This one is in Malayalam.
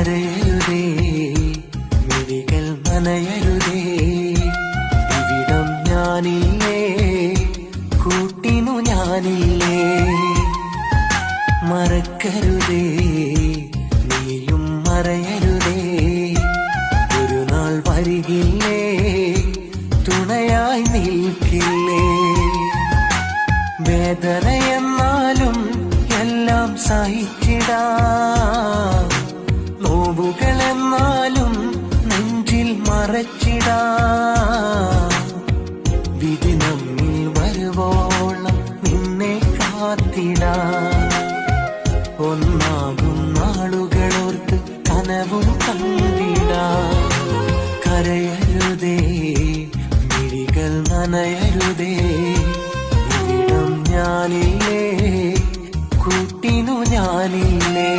കരയരുതേ മിഴികൾ നനയരുതേ, ഇവിടം ഞാനില്ലേ, കൂട്ടിനു ഞാനില്ലേ. മറക്കരുതേ നീയും മറയരുതേ, ഒരു നാൾ വരികില്ലേ, തുണയായി നിൽക്കില്ലേ. വേദനയെന്നാലും എല്ലാം സഹിച്ചിടാം, നോവുകളെന്നാലും നെഞ്ചിൽ മറച്ചിടാം. വിധി നമ്മിൽ വരുവോളം നിന്നെ കാത്തിടാം. ഒന്നാകും നാളുകളോർത്ത് കനവും കണ്ടിടാം. കരയരുതേ മിഴികൾ നനയരുതേ, ഇവിടം ഞാനില്ലേ, കൂട്ടിനു ഞാനില്ലേ.